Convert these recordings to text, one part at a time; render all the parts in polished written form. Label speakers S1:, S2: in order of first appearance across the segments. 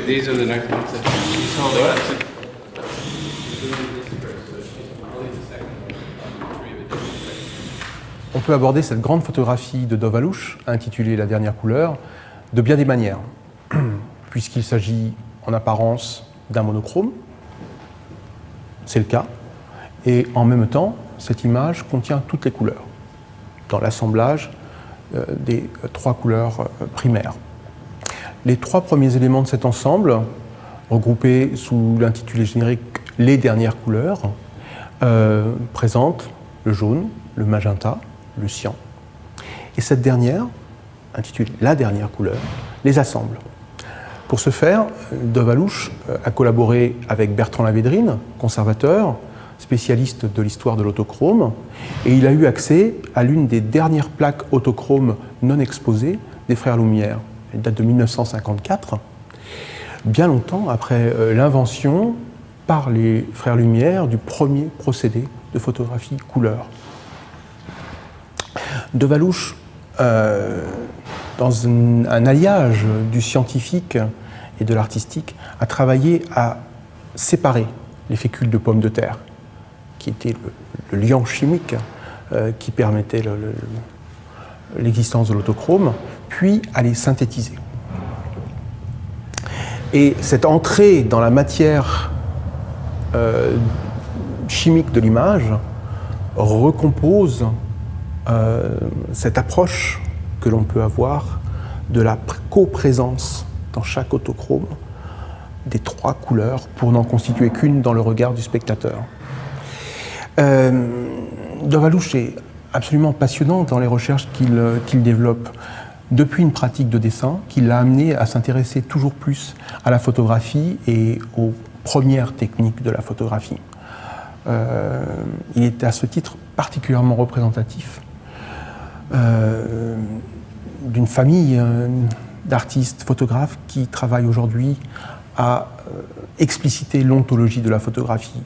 S1: these are the next ones that she's holding up to.
S2: On peut aborder cette grande photographie de Dov Alouche, intitulée La dernière couleur, de bien des manières, puisqu'il s'agit en apparence d'un monochrome, c'est le cas, et en même temps, cette image contient toutes les couleurs, dans l'assemblage des trois couleurs primaires. Les trois premiers éléments de cet ensemble, regroupés sous l'intitulé générique « Les dernières couleurs », présentent le jaune, le magenta, le cyan. Et cette dernière, intitulée « La dernière couleur », les assemble. Pour ce faire, Dov Alouche a collaboré avec Bertrand Lavédrine, conservateur, spécialiste de l'histoire de l'autochrome, et il a eu accès à l'une des dernières plaques autochromes non exposées des frères Lumière. Elle date de 1954, bien longtemps après l'invention par les frères Lumière du premier procédé de photographie couleur. Dov Alouche, dans un alliage du scientifique et de l'artistique, a travaillé à séparer les fécules de pommes de terre, qui était le liant chimique qui permettait l'existence de l'autochrome, puis à les synthétiser. Et cette entrée dans la matière chimique de l'image recompose cette approche que l'on peut avoir de la coprésence dans chaque autochrome des trois couleurs pour n'en constituer qu'une dans le regard du spectateur. Dov Alouche est absolument passionnant dans les recherches qu'il développe depuis une pratique de dessin qui l'a amené à s'intéresser toujours plus à la photographie et aux premières techniques de la photographie. Il est à ce titre particulièrement représentatif d'une famille d'artistes photographes qui travaillent aujourd'hui à expliciter l'ontologie de la photographie.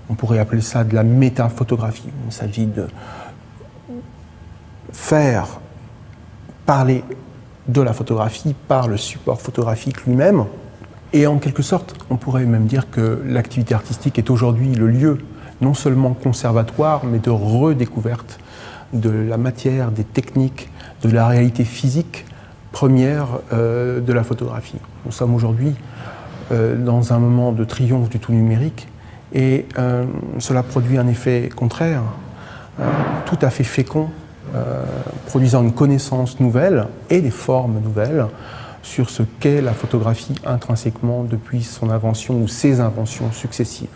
S2: On pourrait appeler ça de la métaphotographie. Il s'agit de faire parler de la photographie par le support photographique lui-même. Et en quelque sorte, on pourrait même dire que l'activité artistique est aujourd'hui le lieu non seulement conservatoire, mais de redécouverte de la matière, des techniques, de la réalité physique première de la photographie. Nous sommes aujourd'hui dans un moment de triomphe du tout numérique et cela produit un effet contraire, tout à fait fécond, produisant une connaissance nouvelle et des formes nouvelles sur ce qu'est la photographie intrinsèquement depuis son invention ou ses inventions successives.